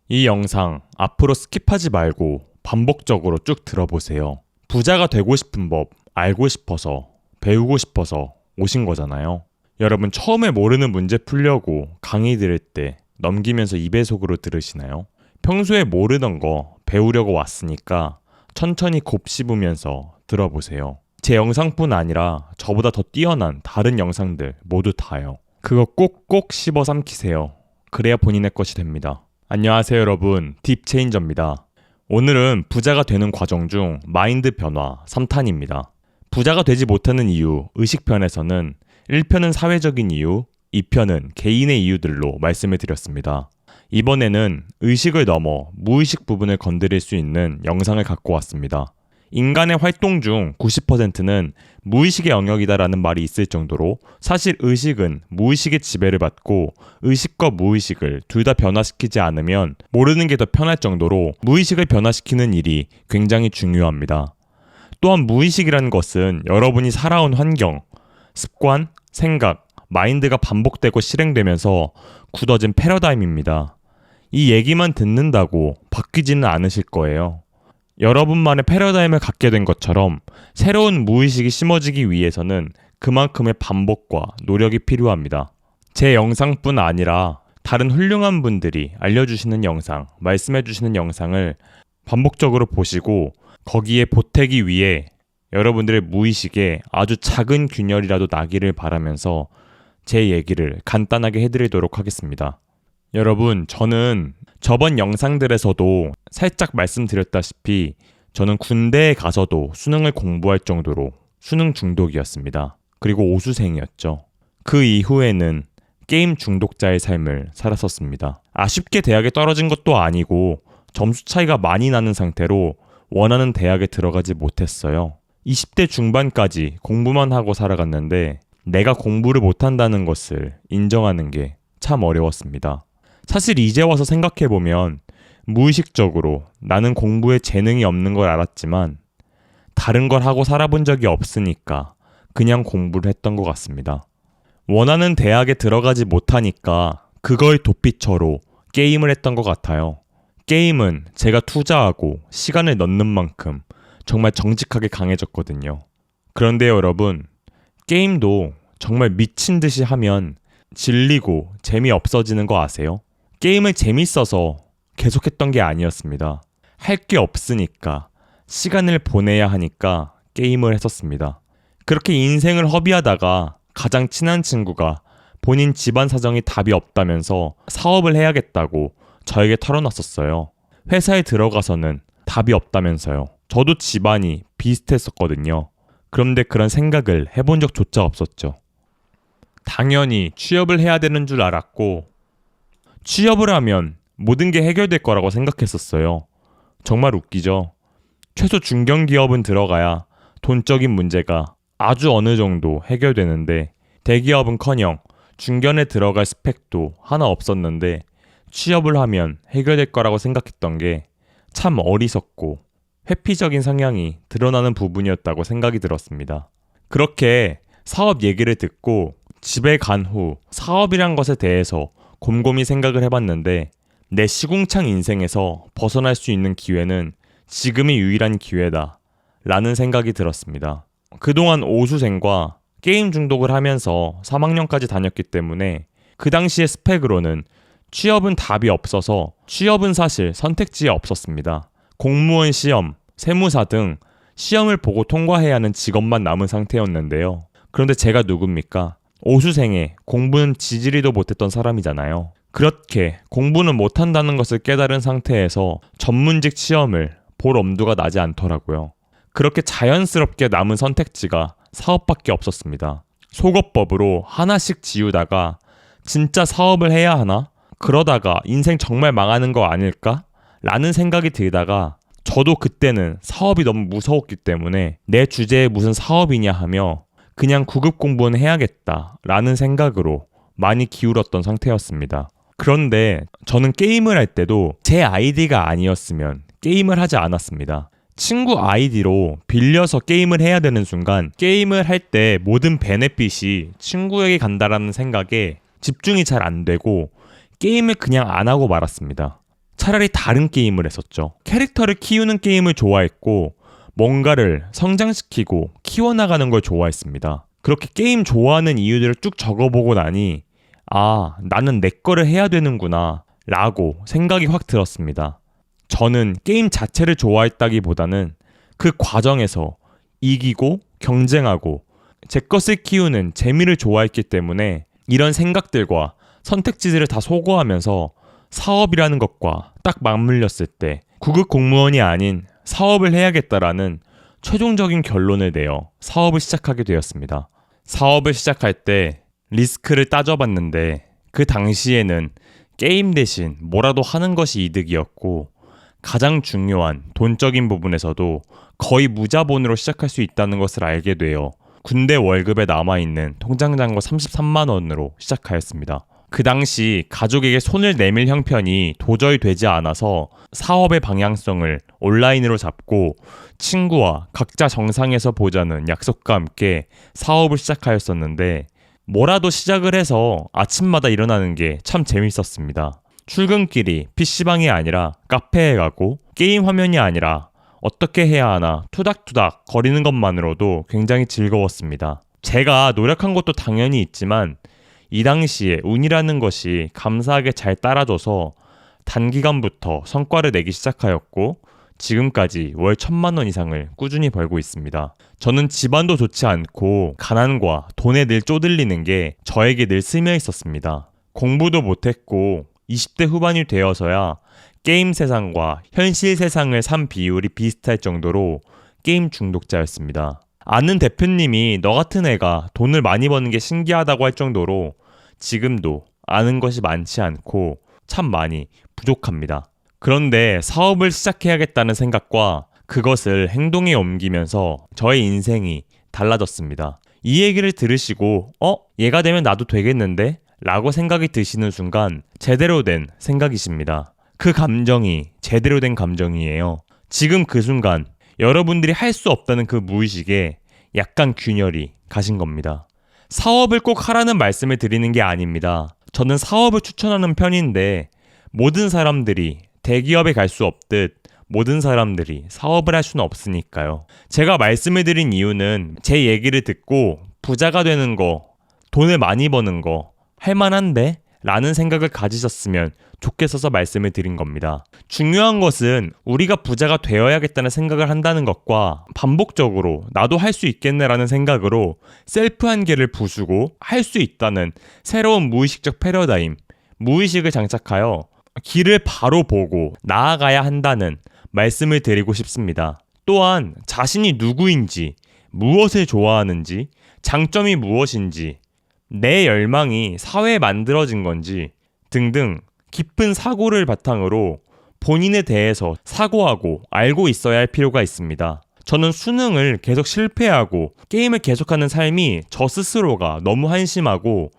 이 영상 앞으로 스킵하지 말고 반복적으로 쭉 들어보세요. 부자가 되고 싶은 법 알고 싶어서 배우고 싶어서 오신 거잖아요. 여러분 처음에 모르는 문제 풀려고 강의 들을 때 넘기면서 2배속으로 들으시나요? 평소에 모르던 거 배우려고 왔으니까 천천히 곱씹으면서 들어보세요. 제 영상뿐 아니라 저보다 더 뛰어난 다른 영상들 모두 다요. 그거 꼭꼭 씹어 삼키세요. 그래야 본인의 것이 됩니다. 안녕하세요 여러분, 딥체인저입니다. 오늘은 부자가 되는 과정 중 마인드 변화 3탄입니다. 부자가 되지 못하는 이유 의식편에서는 1편은 사회적인 이유, 2편은 개인의 이유들로 말씀을 드렸습니다. 이번에는 의식을 넘어 무의식 부분을 건드릴 수 있는 영상을 갖고 왔습니다. 인간의 활동 중 90%는 무의식의 영역이다라는 말이 있을 정도로 사실 의식은 무의식의 지배를 받고 의식과 무의식을 둘 다 변화시키지 않으면 모르는 게 더 편할 정도로 무의식을 변화시키는 일이 굉장히 중요합니다. 또한 무의식이라는 것은 여러분이 살아온 환경, 습관, 생각, 마인드가 반복되고 실행되면서 굳어진 패러다임입니다. 이 얘기만 듣는다고 바뀌지는 않으실 거예요. 여러분만의 패러다임을 갖게 된 것처럼 새로운 무의식이 심어지기 위해서는 그만큼의 반복과 노력이 필요합니다. 제 영상뿐 아니라 다른 훌륭한 분들이 알려주시는 영상, 말씀해주시는 영상을 반복적으로 보시고 거기에 보태기 위해 여러분들의 무의식에 아주 작은 균열이라도 나기를 바라면서 제 얘기를 간단하게 해드리도록 하겠습니다. 여러분, 저는 저번 영상들에서도 살짝 말씀드렸다시피 저는 군대에 가서도 수능을 공부할 정도로 수능 중독이었습니다. 그리고 오수생이었죠. 그 이후에는 게임 중독자의 삶을 살았었습니다. 아쉽게 대학에 떨어진 것도 아니고 점수 차이가 많이 나는 상태로 원하는 대학에 들어가지 못했어요. 20대 중반까지 공부만 하고 살아갔는데 내가 공부를 못한다는 것을 인정하는 게 참 어려웠습니다. 사실 이제 와서 생각해보면 무의식적으로 나는 공부에 재능이 없는 걸 알았지만 다른 걸 하고 살아본 적이 없으니까 그냥 공부를 했던 것 같습니다. 원하는 대학에 들어가지 못하니까 그걸 도피처로 게임을 했던 것 같아요. 게임은 제가 투자하고 시간을 넣는 만큼 정말 정직하게 강해졌거든요. 그런데 여러분, 게임도 정말 미친 듯이 하면 질리고 재미없어지는 거 아세요? 게임을 재밌어서 계속했던 게 아니었습니다. 할 게 없으니까, 시간을 보내야 하니까 게임을 했었습니다. 그렇게 인생을 허비하다가 가장 친한 친구가 본인 집안 사정이 답이 없다면서 사업을 해야겠다고 저에게 털어놨었어요. 회사에 들어가서는 답이 없다면서요. 저도 집안이 비슷했었거든요. 그런데 그런 생각을 해본 적조차 없었죠. 당연히 취업을 해야 되는 줄 알았고 취업을 하면 모든 게 해결될 거라고 생각했었어요. 정말 웃기죠? 최소 중견기업은 들어가야 돈적인 문제가 아주 어느 정도 해결되는데 대기업은커녕 중견에 들어갈 스펙도 하나 없었는데 취업을 하면 해결될 거라고 생각했던 게 참 어리석고 회피적인 성향이 드러나는 부분이었다고 생각이 들었습니다. 그렇게 사업 얘기를 듣고 집에 간 후 사업이란 것에 대해서 곰곰이 생각을 해봤는데 내 시궁창 인생에서 벗어날 수 있는 기회는 지금이 유일한 기회다 라는 생각이 들었습니다. 그동안 오수생과 게임 중독을 하면서 3학년까지 다녔기 때문에 그 당시의 스펙으로는 취업은 답이 없어서 취업은 사실 선택지에 없었습니다. 공무원 시험, 세무사 등 시험을 보고 통과해야 하는 직업만 남은 상태였는데요. 그런데 제가 누굽니까? 오수생에 공부는 지지리도 못했던 사람이잖아요. 그렇게 공부는 못한다는 것을 깨달은 상태에서 전문직 시험을 볼 엄두가 나지 않더라고요. 그렇게 자연스럽게 남은 선택지가 사업밖에 없었습니다. 속어법으로 하나씩 지우다가 진짜 사업을 해야 하나? 그러다가 인생 정말 망하는 거 아닐까? 라는 생각이 들다가 저도 그때는 사업이 너무 무서웠기 때문에 내 주제에 무슨 사업이냐 하며 그냥 9급 공부는 해야겠다 라는 생각으로 많이 기울었던 상태였습니다. 그런데 저는 게임을 할 때도 제 아이디가 아니었으면 게임을 하지 않았습니다. 친구 아이디로 빌려서 게임을 해야 되는 순간 게임을 할 때 모든 베네핏이 친구에게 간다라는 생각에 집중이 잘 안 되고 게임을 그냥 안 하고 말았습니다. 차라리 다른 게임을 했었죠. 캐릭터를 키우는 게임을 좋아했고 뭔가를 성장시키고 키워나가는 걸 좋아했습니다. 그렇게 게임 좋아하는 이유들을 쭉 적어보고 나니 나는 내 거를 해야 되는구나 라고 생각이 확 들었습니다. 저는 게임 자체를 좋아했다기보다는 그 과정에서 이기고 경쟁하고 제 것을 키우는 재미를 좋아했기 때문에 이런 생각들과 선택지들을 다 소거하면서 사업이라는 것과 딱 맞물렸을 때 구급 공무원이 아닌 사업을 해야겠다라는 최종적인 결론을 내어 사업을 시작하게 되었습니다. 사업을 시작할 때 리스크를 따져봤는데 그 당시에는 게임 대신 뭐라도 하는 것이 이득이었고 가장 중요한 돈적인 부분에서도 거의 무자본으로 시작할 수 있다는 것을 알게 되어 군대 월급에 남아있는 통장 잔고 33만 원으로 시작하였습니다. 그 당시 가족에게 손을 내밀 형편이 도저히 되지 않아서 사업의 방향성을 온라인으로 잡고 친구와 각자 정상에서 보자는 약속과 함께 사업을 시작하였었는데 뭐라도 시작을 해서 아침마다 일어나는 게 참 재밌었습니다. 출근길이 PC방이 아니라 카페에 가고 게임 화면이 아니라 어떻게 해야 하나 투닥투닥 거리는 것만으로도 굉장히 즐거웠습니다. 제가 노력한 것도 당연히 있지만 이 당시에 운이라는 것이 감사하게 잘 따라줘서 단기간부터 성과를 내기 시작하였고 지금까지 월 1,000만 원 이상을 꾸준히 벌고 있습니다. 저는 집안도 좋지 않고 가난과 돈에 늘 쪼들리는 게 저에게 늘 스며 있었습니다. 공부도 못했고 20대 후반이 되어서야 게임 세상과 현실 세상을 산 비율이 비슷할 정도로 게임 중독자였습니다. 아는 대표님이 너 같은 애가 돈을 많이 버는 게 신기하다고 할 정도로 지금도 아는 것이 많지 않고 참 많이 부족합니다. 그런데 사업을 시작해야겠다는 생각과 그것을 행동에 옮기면서 저의 인생이 달라졌습니다. 이 얘기를 들으시고 얘가 되면 나도 되겠는데? 라고 생각이 드시는 순간 제대로 된 생각이십니다. 그 감정이 제대로 된 감정이에요. 지금 그 순간 여러분들이 할 수 없다는 그 무의식에 약간 균열이 가신 겁니다. 사업을 꼭 하라는 말씀을 드리는 게 아닙니다. 저는 사업을 추천하는 편인데 모든 사람들이 대기업에 갈 수 없듯 모든 사람들이 사업을 할 수는 없으니까요. 제가 말씀을 드린 이유는 제 얘기를 듣고 부자가 되는 거, 돈을 많이 버는 거 할만한데? 라는 생각을 가지셨으면 좋겠어서 말씀을 드린 겁니다. 중요한 것은 우리가 부자가 되어야겠다는 생각을 한다는 것과 반복적으로 나도 할 수 있겠네라는 생각으로 셀프 한계를 부수고 할 수 있다는 새로운 무의식적 패러다임, 무의식을 장착하여 길을 바로 보고 나아가야 한다는 말씀을 드리고 싶습니다. 또한 자신이 누구인지, 무엇을 좋아하는지, 장점이 무엇인지, 내 열망이 사회에 만들어진 건지 등등 깊은 사고를 바탕으로 본인에 대해서 사고하고 알고 있어야 할 필요가 있습니다. 저는 수능을 계속 실패하고 게임을 계속하는 삶이 저 스스로가 너무 한심하고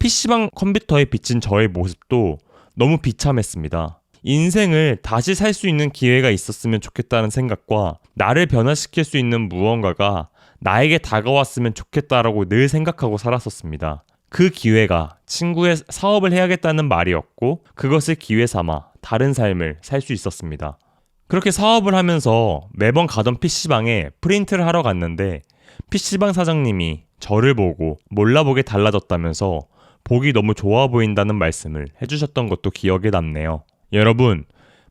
PC방 컴퓨터에 비친 저의 모습도 너무 비참했습니다. 인생을 다시 살 수 있는 기회가 있었으면 좋겠다는 생각과 나를 변화시킬 수 있는 무언가가 나에게 다가왔으면 좋겠다라고 늘 생각하고 살았었습니다. 그 기회가 친구의 사업을 해야겠다는 말이었고 그것을 기회 삼아 다른 삶을 살 수 있었습니다. 그렇게 사업을 하면서 매번 가던 PC방에 프린트를 하러 갔는데 PC방 사장님이 저를 보고 몰라보게 달라졌다면서 보기 너무 좋아 보인다는 말씀을 해주셨던 것도 기억에 남네요. 여러분,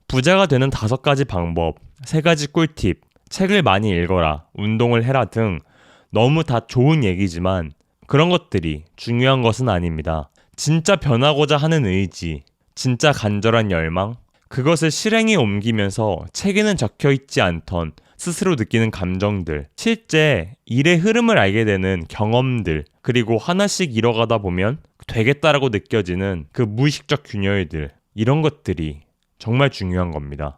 부자가 되는 5가지 방법, 3가지 꿀팁, 책을 많이 읽어라, 운동을 해라 등 너무 다 좋은 얘기지만 그런 것들이 중요한 것은 아닙니다. 진짜 변하고자 하는 의지, 진짜 간절한 열망, 그것을 실행에 옮기면서 책에는 적혀있지 않던 스스로 느끼는 감정들, 실제 일의 흐름을 알게 되는 경험들, 그리고 하나씩 이뤄가다 보면 되겠다라고 느껴지는 그 무의식적 균열들, 이런 것들이 정말 중요한 겁니다.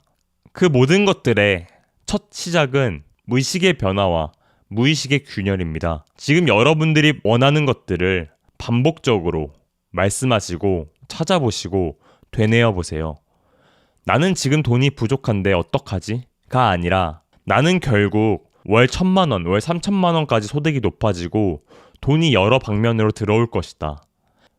그 모든 것들의 첫 시작은 무의식의 변화와 무의식의 균열입니다. 지금 여러분들이 원하는 것들을 반복적으로 말씀하시고 찾아보시고 되뇌어 보세요. 나는 지금 돈이 부족한데 어떡하지? 가 아니라 나는 결국 월 1,000만 원, 월 3,000만 원까지 소득이 높아지고 돈이 여러 방면으로 들어올 것이다.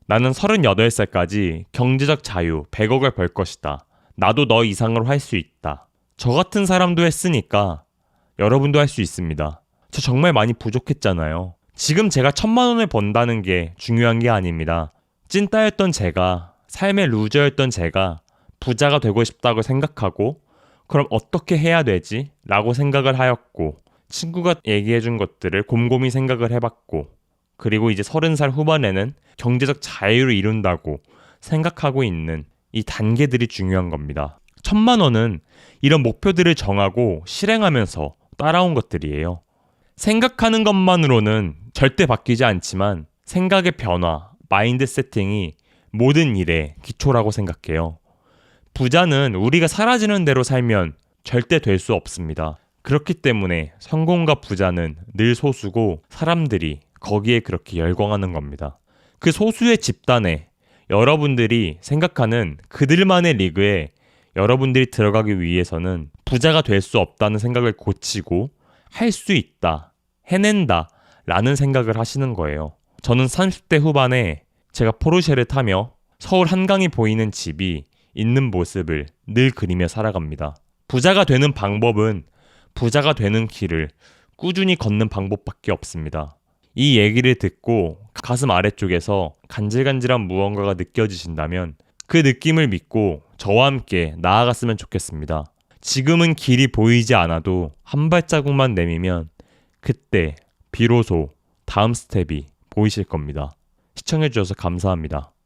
나는 38살까지 경제적 자유 100억을 벌 것이다. 나도 너 이상으로 할 수 있다. 저 같은 사람도 했으니까 여러분도 할 수 있습니다. 저 정말 많이 부족했잖아요. 지금 제가 1,000만 원을 번다는 게 중요한 게 아닙니다. 찐따였던 제가, 삶의 루저였던 제가 부자가 되고 싶다고 생각하고 그럼 어떻게 해야 되지? 라고 생각을 하였고 친구가 얘기해준 것들을 곰곰이 생각을 해봤고 그리고 이제 30살 후반에는 경제적 자유를 이룬다고 생각하고 있는 이 단계들이 중요한 겁니다. 1,000만 원은 이런 목표들을 정하고 실행하면서 따라온 것들이에요. 생각하는 것만으로는 절대 바뀌지 않지만 생각의 변화, 마인드 세팅이 모든 일의 기초라고 생각해요. 부자는 우리가 사라지는 대로 살면 절대 될 수 없습니다. 그렇기 때문에 성공과 부자는 늘 소수고 사람들이 거기에 그렇게 열광하는 겁니다. 그 소수의 집단에 여러분들이 생각하는 그들만의 리그에 여러분들이 들어가기 위해서는 부자가 될 수 없다는 생각을 고치고 할 수 있다, 해낸다 라는 생각을 하시는 거예요. 저는 30대 후반에 제가 포르쉐를 타며 서울 한강이 보이는 집이 있는 모습을 늘 그리며 살아갑니다. 부자가 되는 방법은 부자가 되는 길을 꾸준히 걷는 방법밖에 없습니다. 이 얘기를 듣고 가슴 아래쪽에서 간질간질한 무언가가 느껴지신다면 그 느낌을 믿고 저와 함께 나아갔으면 좋겠습니다. 지금은 길이 보이지 않아도 한 발자국만 내미면 그때 비로소 다음 스텝이 보이실 겁니다. 시청해주셔서 감사합니다.